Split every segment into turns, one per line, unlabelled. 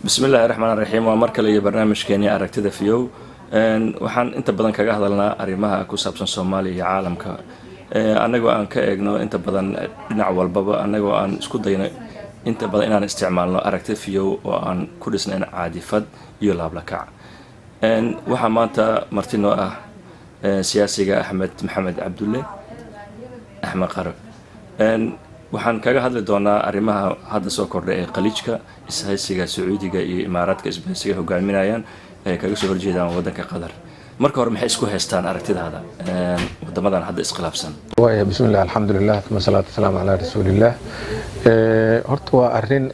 بسم الله الرحمن الرحيم ومركل iyo barnaamijkeeni aragtida fiyow waxaan inta badan kaga hadalnaa arimaha ku saabsan Soomaaliya iyo caalamka anagoo aan ka eegno inta badan dhinac walbaba anagoo aan isku dayno inta badan inaan isticmaalno aragtida fiyow oo aan ku dhisnayn caadifad iyo laablakac waxa maanta martino ah siyaasiga Axmed Maxamed Cabdulle Axmed Qarab waxaan kaga hadli doonaa arimaha hadda soo kordhay ee qaliijka ishaysiga Sacuudiga iyo Imaaraadka isbahaysiga hogaaminayaan ee kaga soo horjeedaan wadanka Qatar marka hore maxay isku haystaan aragtidaada wadamadan hadda iskhilaafsan
waaya bismillah alxamdulillah thumma salaatu wasalaamu calaa rasuulillah horta waa arrin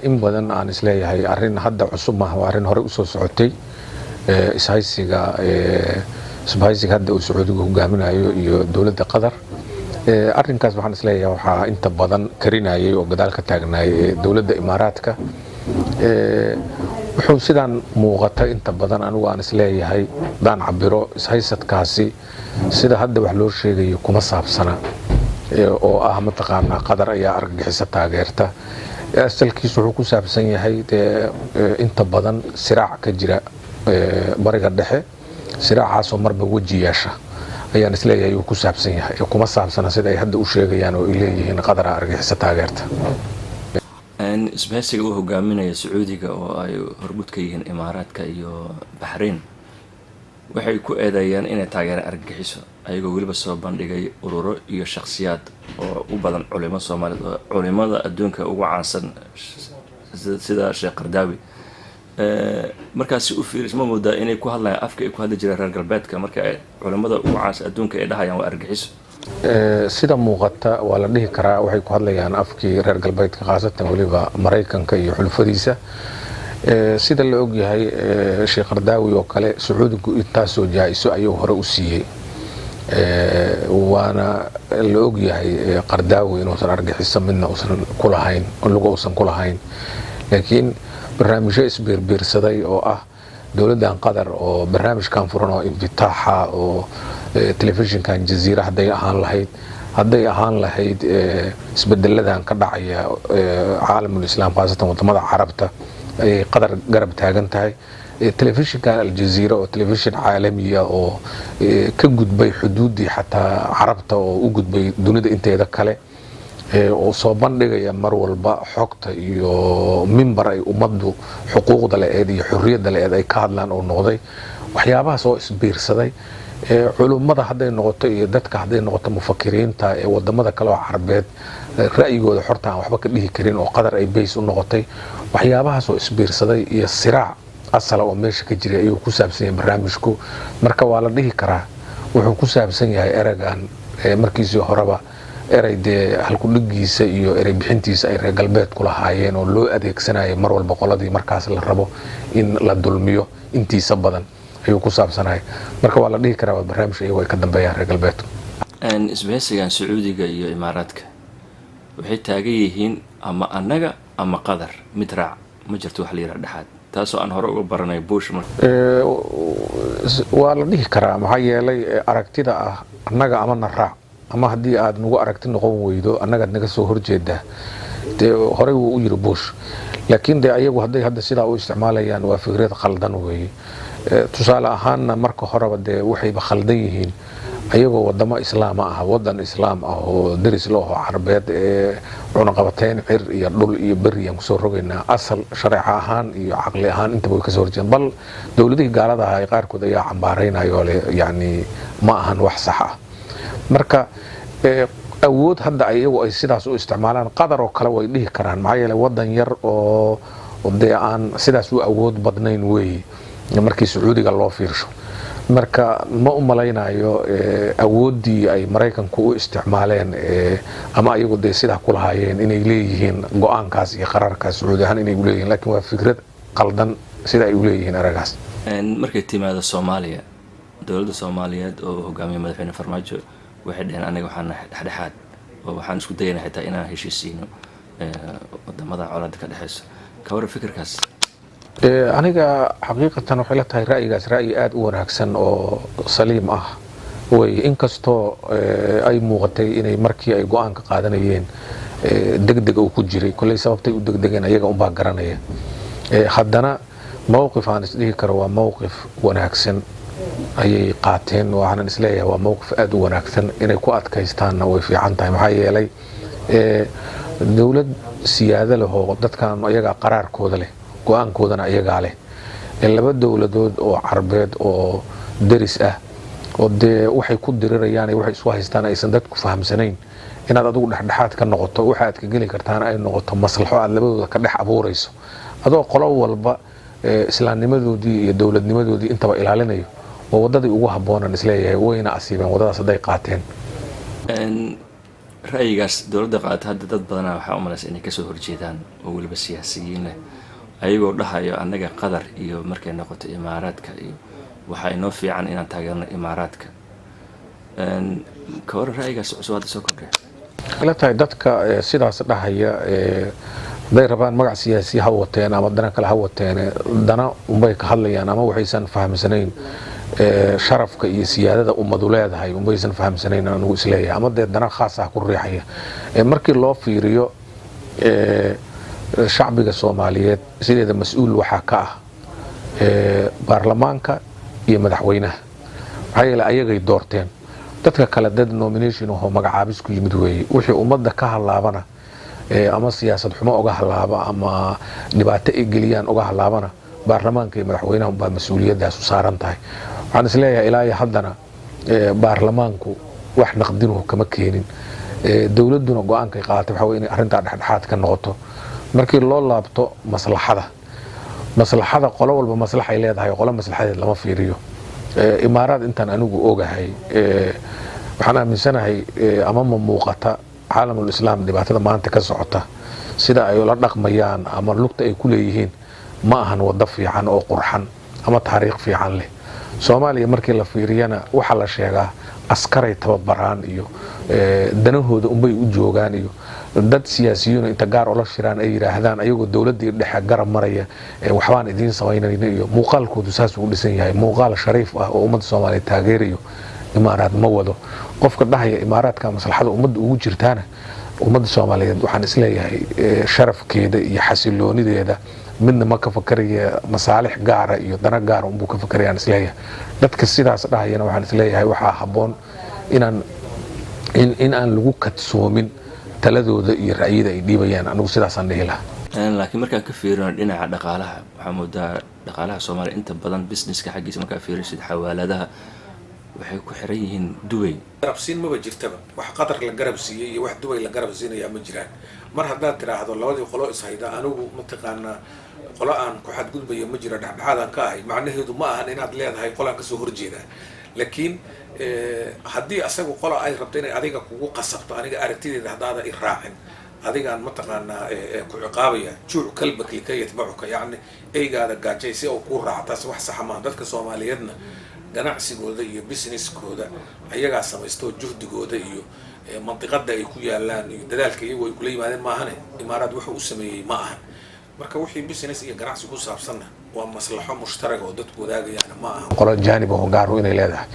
in badan aan isleeyahay arrin hadda cusub maaha waa arrin hore usoo socotay ishaysiga hadda uu Sacuudiga hogaaminayo iyo dowladda Qatar arrinkaas waxaan isleeyahay waxaa inta badan karinayay oo gadaal ka taagnay dowladda Imaaraadka wuxuu sidaan muuqata inta badan anigu aan isleeyahay daan cabiro ishaysadkaasi sida hadda wax loo sheegayo kuma saabsana oo ah mataqaanaa Qatar ayaa argagixisa taageerta asalkiisu wuxuu ku saabsan yahay inta badan siraac ka jira bariga dhexe siraacaas oo marba waji yeesha ayaan isleeyahay uu ku saabsan yahay kuma saabsana sida ay hadda u sheegayaan oo ay leeyihiin Qatar argagixisa taageerta
isbahaysiga uu hogaaminayo Sacuudiga oo ay hormud ka yihiin Imaaraadka iyo Bahrain waxay ku eedeeyaan inay taageeraan argagixiso ayagoo waliba soo bandhigay ururo iyo shakhsiyaad oo u badan culimo Soomaaliyeed oo culimada adduunka ugu caansan sida Sheekh Qardaawi markaas u fiiris ma moodaa inay ku hadlayaan afka ay ku hadli jireen reer galbeedka marka ay culimada ugu caansan adduunka ay dhahayaan waa argagixiso
sida muuqata waa la dhihi karaa waxay ku hadlayaan afkii reer galbeedka khaasatan waliba Mareykanka iyo xulfadiisa sida la og yahay Sheekh Qardaawi oo kale Sacuudigu intaasoo jaa'iso ayuu hore u siiyey waana la og yahay Qardaawi inuusan argagixiso midna uusan ku lahayn uusan ku lahayn laakiin barnaamijyo isbiirbiirsaday oo ah dowladdan Qatar oo barnaamijkan furan oo infitaaxa oo telefishinkan Jazeera hadday ahaan lahayd isbedeladan ka dhacaya caalamul islaam khaasatan wadamada carabta ay Qatar garab taagan tahay telefishinkan Al Jazeera oo telefishin caalami ah oo ka gudbay xuduudii xataa carabta oo u gudbay dunida inteeda kale oo soo bandhigaya mar walba xogta iyo mimbar ay ummaddu xuquuqda leeyahay iyo xurriyadda leeyahay ay ka hadlaan oo noqday waxyaabahaas oo isbiirsaday culimada hadday noqoto iyo dadka hadday noqoto mufakkiriinta ee wadamada kale oo Carabeed ra'yigooda xorta aan waxba ka dhihi karin oo Qatar ay base u noqotay waxyaabahaas oo isbiirsaday iyo siraac asal oo meesha ka jiray ayuu ku saabsan yahay barnaamijku marka waa la dhihi karaa wuxuu ku saabsan yahay eragan markiisii horeba erayde halku dhigiisa iyo eray bixintiisa ay reer galbeedku lahaayeen oo loo adeegsanayo mar walba qoladii markaas la rabo in la dulmiyo intiisa badan ayuu ku saabsanahay marka waa la dhihi karaa waa barnaamij iyagu ay ka dambeeyaan reer galbeedku
isbahaysigan Sacuudiga iyo Imaaraadka waxay taagan yihiin ama annaga ama Qatar mid raac ma jirto wax la yiraahdo dhaxad taasoo aan hore uga baranay Bush
waa la dhihi karaa maxaa yeelay aragtida ah annaga ama na raac ama haddii aad nagu aragti noqon weydo annagaad naga soo horjeedaa horey wuu u yiri Bush laakiin ayagu hadday hadda sidaa u isticmaalayaan waa fikrad khaldan weeye tusaale ahaanna marka horeba waxayba khaldan yihiin ayagoo wadamo islaam ah wadan islaam ah oo daris loo Carabeed cunaqabateyn cir iyo dhul iyo bari aan kusoo rogaynaa asal sharci ahaan iyo caqli ahaan intaba way ka soo horjeedaan bal dowladihii gaalada ay qaarkood ayaa cambaaraynayo yani ma ahan wax sax ah marka awood hadda ayagu ay sidaas u isticmaalaan Qatar oo kale way dhihi karaan maxaa yeelay wadan yar oo aan sidaas u awood badnayn weey markii Sacuudiga loo fiirsho marka ma u malaynayo awoodii ay Mareykanku u isticmaaleen ama ayagu sidaa ku lahaayeen inay leeyihiin go'aankaas iyo qaraarkaas Sacuudi ahaan inay leeyihiin laakiin waa fikrad qaldan sida ay u leeyihiin aragaas
markay timaado Soomaaliya dowladda Soomaaliyeed oo hogaamiye madaxweyne Farmaajo waxay dhaheen aniga waxaan dhexdhexaad oo waxaan isku dayaynaa xitaa inaan heshiisiino wadamada colaadda ka dhaxayso ka war fikirkaas
aniga xaqiiqatan waxay la tahay ra'yigaas ra'yi aad u wanaagsan oo saliim ah way inkastoo ay muuqatay inay markii ay go'aan ka qaadanayeen degdeg uu ku jiray kulay sababtay u degdegeen ayaga un baa garanaya haddana mowqif aan isdhihi karo waa mowqif wanaagsan ayay qaateen, waxaan isleeyahay waa mowqif aad u wanaagsan. inay ku adkaystaanna way fiican tahay, maxaa yeelay dowlad siyaado leh oo dadkan ayagaa qaraarkooda leh, go-aankoodana ayagaa leh. laba dowladood oo carbeed oo deris ah oo dee waxay ku dirirayaan waxay isu haystaan aysan dadku fahamsanayn, inaad adigu dhexdhexaad ka noqoto, waxa aad ka geli kartaan ay noqoto maslaxo aad labadooda ka dhex abuurayso, adoo qolo walba islaamnimadoodii iyo dowladnimadoodii intaba ilaalinayo. oo wadadii ugu habboonaan isleeyahay wayna asiibeen wadadaas hadday qaateen.
ra'yigaas dowladda qaata hadda dad badanaa waxaa u malaysa inay kasoo horjeedaan oo weliba siyaasiyiin leh, ayagoo dhahayo annaga qatar iyo markay noqoto imaaraadka iyo waxaa inoo fiican inaan taageerno imaaraadka. ka hor ra'yigaas cusub hadda soo kordhay
ila tahay dadka sidaas dhahaya hadday rabaan magac siyaasi ha wateen ama dana kale ha wateen, dana unbay ka hadlayaan ama waxaysan fahamsanayn sharafka iyo siyaadada ummadu leedahay unbaysan fahamsanayn anugu isleeyahay, ama dee dana khaas ah ku riixaya. markii loo fiiriyo shacbiga Soomaaliyeed sideeda mas'uul waxaa ka ah baarlamaanka iyo madaxweynaha, maxaa yeelay ayagay doorteen. dadka kale dad nomination oo magacaabis ku yimid weeye, wixii ummadda ka halaabana ama siyaasad xumo uga halaaba ama dhibaato ay geliyaan uga halaabana baarlamaanka iyo madaxweynaha baa mas'uuliyadaas u saaran tahay. waxaan isleeyahay ilaa iyo haddana baarlamaanku wax naqdinuhu kama keenin, dowladduna go-aankay qaadatay waxaa weeye inay arrintaa dhexdhexaad ka noqoto. markii loo laabto maslaxada qolo walba maslaxay leedahay, qolo maslaxadeed lama fiiriyo. imaaraad intaan anigu ogahay waxaan aaminsanahay ama ma muuqata caalamul islaam dhibaatada maanta ka socota sida ay ula dhaqmayaan ama lugta ay ku leeyihiin ma ahan wado fiican oo qurxan ama taariikh fiican leh. Soomaaliya markii la fiiriyana waxa la sheegaa askaray tababaraan iyo danahooda unbay u joogaan iyo dad siyaasiyiin inta gaar ula shiraan ay yiraahdaan ayagoo dowladda dhexe garab maraya waxbaan idiin samaynayna iyo muuqaalkoodu saas uu dhisan yahay, muuqaal shariif ah oo ummadda Soomaaliyeed taageerayo. imaaraad ma wado, qofka dhahaya imaaraadka maslaxada ummadda ugu jirtaana ummadda Soomaaliyeed waxaan isleeyahay sharafkeeda iyo xasiloonideeda midna ma ka fakaraya masaalix gaara iyo dana gaar ah ka fakarayaan isleeyahay. dadka sidaas dhahayana waxaan isleeyahay waxaa habboon in aan lagu kadsoomin taladooda iyo ra'yida ay dhiibayaan. anigu sidaasaan dhihi lahaa.
laakiin markaan ka fiirino dhinaca dhaqaalaha, waxaa moodaa dhaqaalaha Soomaaliya inta badan businesska xaggiisa markaa fiirisid xawaaladaha waxay ku xiran yihiin Dubai.
garabsiin maba jirtaba, wax qatar la garab siiyay iyo wax Dubai la garab siinaya ma jiraan. mar haddaad tiraahdo labadii qolo is hayda anigu mataqaanaa qolo aan ku xadgudbaya ma jira, dhexdhexaadaan ka ahay, macnaheedu ma ahan inaad leedahay qolaan kasoo horjeedaa. laakiin haddii asagu qola ay rabto inay adiga kugu qasabto aniga aragtideeda haddaada i raacin adigaan mataqaanaa ku ciqaabaya juuc kalbak lika yatbacuka, yacni eygaada gaajay si uu kuu raaco. taas wax saxa maaha. dadka Soomaaliyeedna ganacsigooda iyo businesskooda ayagaa samaysto, juhdigooda iyo mantiqada ay ku yaalaan iyo dadaalka iyagu ay kula yimaadeen maahane imaaraad wuxuu u sameeyey ma ahan. marka wixii business iyo ganacsi ku saabsanna waa maslaxo mushtarag oo dadku wadaagayaan ma aha
qolo jaanib oo gaar inay leedahay.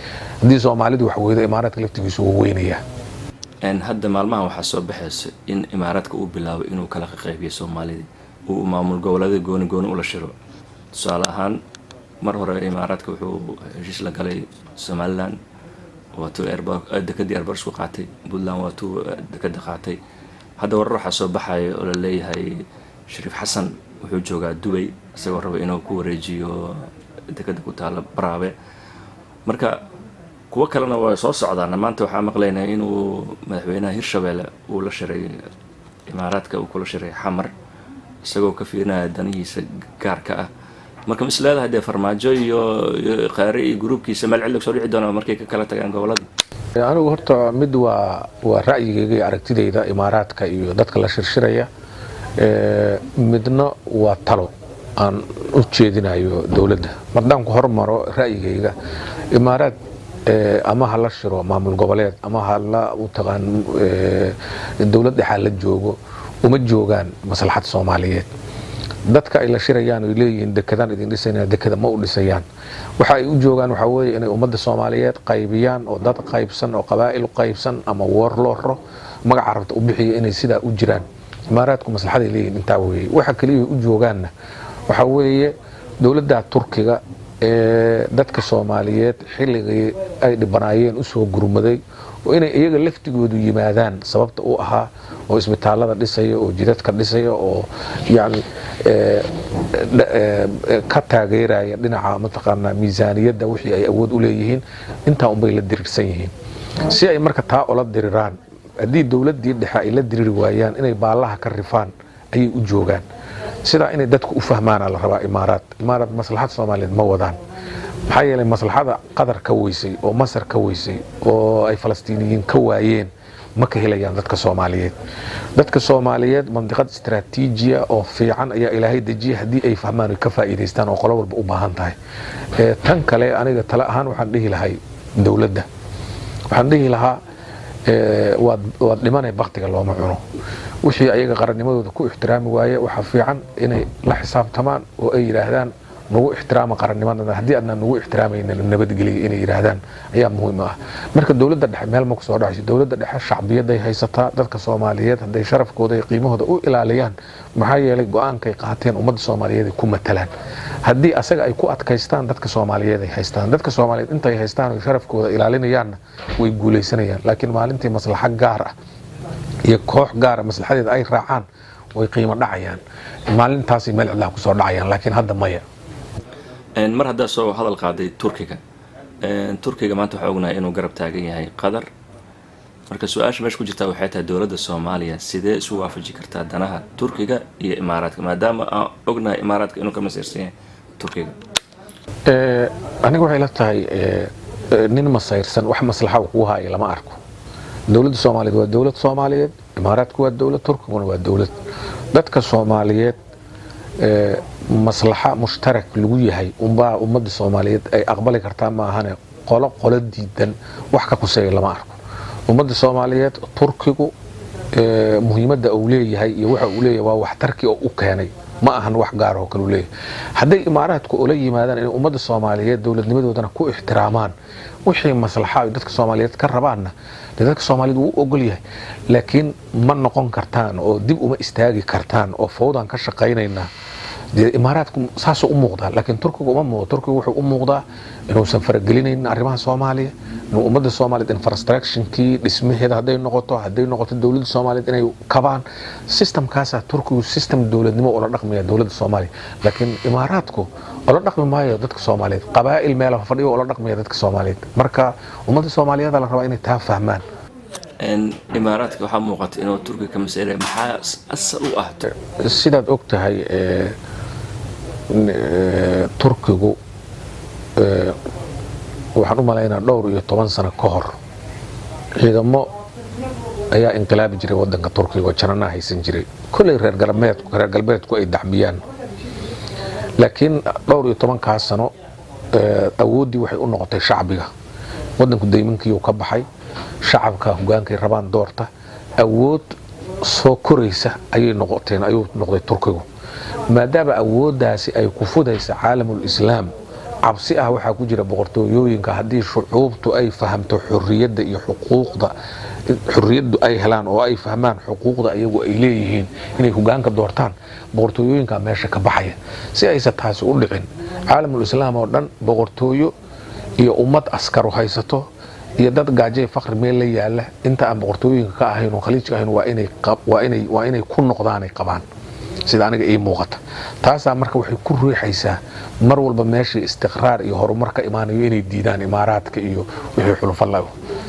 haddii Soomaalidu wax weydo imaaraadka laftigiisu uu weynaya.
hadda maalmahan waxaa soo baxaysa in imaaraadka uu bilaabo inuu kala qaybiyo Soomaalida, uu maamul goboleedyada gooni ula shiro. tusaale ahaan mar hore imaaraadka wuxuu heshiis la galay Somaliland, waatuu dekadii Airbus ku qaatay, Puntland waatuu dekada qaatay. hadda warar waxaa soo baxaya oo la leeyahay Shariif Xasan wuxuu joogaa Dubai isagoo raba inuu ku wareejiyo dekada ku taala Baraabe. marka kuwa kalena waa soo socdaan. maanta waxaa maqlaynaa inuu madaxweynaha Hirshabelle uu la shiray imaaraadka, uu kula shiray Xamar isagoo ka fiirinaya danihiisa gaarka ah. marka mis leedahay dee farmaajo iyo qaari iyo gruubkiisa meel cid soo dhici doona markay ka kala tagaan gobolada.
anigu horta mid waa ra'yigayga iyo aragtidayda imaaraadka iyo dadka la shirshiraya, midna waa talo aan u jeedinayo dowladda. markaan ku hormaro ra'yigayga, imaaraad ama ha la shiro maamul goboleed ama ha la u taqaan dowlad dhexe la joogo, uma joogaan maslaxad Soomaaliyeed. dadka ay la shirayaan oo leeyihiin dekedaan idin dhisayna dekada ma u dhisayaan. waxa ay u joogaan waxa weeye inay ummadda Soomaaliyeed qaybiyaan oo dad qaybsan oo qabaa'il qaybsan ama warloro magac rabta u bixiyo inay sidaa u jiraan. imaaraadku maslaxad ay leeyihiin intaa weeye. waxa kaliya u joogaanna waxa weeye dowladda Turkiga dadka Soomaaliyeed xilligii ay dhibanaayeen u soo gurmaday oo inay iyaga laftigoodu yimaadaan sababta uu ahaa oo isbitaalada dhisaya oo jidadka dhisaya oo yani ka taageeraya dhinaca mataqaanaa miisaaniyadda wixii ay awood u leeyihiin intaa unbay la dirirsan yihiin si ay marka taa ula diriraan haddii dowladdii dhexe ay la diriri waayaan inay baallaha ka rifaan ayay u joogaan sidaa inay dadku u fahmaana la rabaa imaaraad maslaxad Soomaaliyeed ma wadaan maxaa yeelay maslaxada Qatar ka weysay oo Masar ka weysay oo ay Falastiiniyiin ka waayeen ma ka helayaan dadka Soomaaliyeed mandiqad istiraatiijiya oo fiican ayaa Ilaahay dejiyay haddii ay fahmaan oo ka faa'iideystaan oo qolo walba u baahan tahay tan kale aniga tala ahaan waxaan dhihi lahay dowladda waxaan dhihi lahaa waad dhimanay baktiga looma cuno wixii ayaga qarannimadooda ku ixtiraami waaye waxa fiican inay la xisaabtamaan oo ay yiraahdaan nagu ixtiraama qarannimadana haddii aadna nagu ixtiraamayna nabadgeliyo inay yiraahdaan ayaa muhiim ah marka dowladda dhexe meel ma ku soo dhacayso dowladda dhexe shacbiyaday haysataa dadka Soomaaliyeed haday sharafkooda iyo qiimahooda u ilaaliyaan maxaa yeelay go'aankay qaateen ummadda Soomaaliyeed ku matalaan haddii asaga ay ku adkaystaan dadka Soomaaliyeed ay haystaan dadka Soomaaliyeed intay haystaan oo sharafkooda ilaalinayaan way guuleysanayaan laakiin maalintii maslaxad gaar ah iyo koox gaar ah maslaxadeed ay raacaan way qiimo dhacayaan maalintaas meel cidla ku soo dhacayaan laakiin hadda maya
mar hadda soo hadal qaaday Turkiga maanta waxa ognahay inuu garab taagan yahay Qatar marka su'aasha meesha ku jirta waxay tahay dowladda Soomaaliya sidee isu waafaji kartaa danaha Turkiga iyo Imaaraadka maadaama aan ognahay Imaaraadka inuu ka masiirsan yahay Turkiga
aniga waxay la tahay nin masayrsan wax maslaxa ku haaya lama arko dowladda Soomaaliyeed waa dowlad Soomaaliyeed Imaaraadku waa dowlad Turkiguna waa dowlad dadka Soomaaliyeed maslaxa mushtarak lagu yahay ummadda Soomaaliyeed ay aqbali kartaa ma ahane qolo diidan wax ka quseeya lama arko ummadda Soomaaliyeed Turkigu muhiimadda uu leeyahay iyo waxa uu leeyahay waa wax tarki oo u keenay ma ahan wax gaar ah oo kale leeyahay haday Imaaraadku oo la yimaadaan in ummadda Soomaaliyeed dowladnimadoodana ku ixtiraamaan wixii maslaxa ay dadka Soomaaliyeed ka rabaana dadka Soomaaliyeed uu ogol yahay laakiin ma noqon kartaan oo dib uma istaagi kartaan oo fowdan ka shaqeynayna Imaaraadku saasoo u muuqda laakiin Turkigu uma muuqdo Turkigu wuxuu u muuqdaa inuu san faragelinaynin arrimaha Soomaaliya inuu ummadda Soomaaliyeed infrastructure-kii dhismaheeda haday noqoto dowladda Soomaaliyeed inay kabaan systemkaas Turkigu system dowladnimo oo la dhaqmaya dowladda Soomaaliya laakiin Imaaraadku oo la dhaqmi maayo dadka Soomaaliyeed qabaa'il meel fadhiyo oo la dhaqmaya dadka Soomaaliyeed marka ummadda Soomaaliyeed la rabaa inay taa fahmaan
Imaaraadka waxa muuqata inuu Turkiga ka masiiray maxaa asal u ah
sidaad ogtahay Turkigu waxaan u maleynaa dhowr iyo 10 sano ka hor ciidamo ayaa inqilaabi jiray wadanka Turkiga oo janana haysan jiray kulay reer galbeedku ay daxmiyaan laakiin dhowr iyo 10 ka sano awoodii waxay u noqotay shacbiga wadanku daymankii ka baxay shacabka hogaankay rabaan doorta awood soo koraysa ayuu noqday Turkigu maadaama awooddaasi ay ku fudaysa caalamul islaam cabsi ah waxa ku jira boqortooyooyinka haddii shucuubtu ay fahamto xurriyadda iyo xuquuqda xurriyaddu ay helaan oo ay fahmaan xuquuqda ayagu ay leeyihiin inay hogaanka doortaan boqortooyooyinka meesha ka baxaya si aysan taasi u dhicin caalamul islaam oo dhan boqortooyo iyo ummad askar haysato iyo dad gaajay faqri meel la yaala inta aan boqortooyinka ka ahayn oo khaliijka ahayn waa inay ku noqdaan ay qabaan sida aniga ii muuqata taasa marka waxay ku ruuxaysaa mar walba meeshii istiqraar iyo horumar ka imaanayo inay diidaan Imaaraadka iyo wixii xulufo la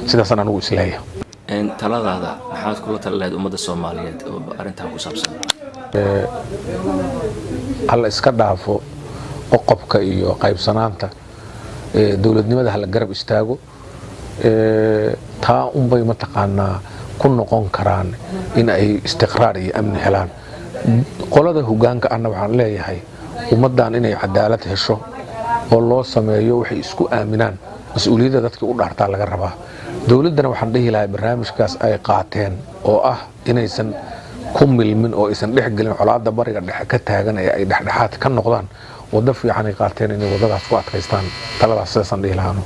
sidaas anigu isleeyahay
taladaada maxaad kula talaleed ummadda Soomaaliyeed oo arintan ku saabsan
alla iska dhaafo qoqobka iyo qaybsanaanta dowladnimada hal garab istaago taa unbay mataqaanaa ku noqon karaan in ay istiqraar iyo amni helaan qolada hogaanka ana waxaan leeyahay ummadan inay cadaalad hesho oo loo sameeyo waxay isku aaminaan mas'uuliyadda dadka u dhaartaa laga rabaa dowladana waxaan dhihi lahaa barnaamijkaas ay qaateen oo ah inaysan ku milmin oo aysan dhexgelin colaadda bariga dhexe ka taagan ee ay dhexdhexaad ka noqdaan wada fiican ay qaateen inay wadadaas ku adkaystaan taladaas sidaasan dhihi lahaano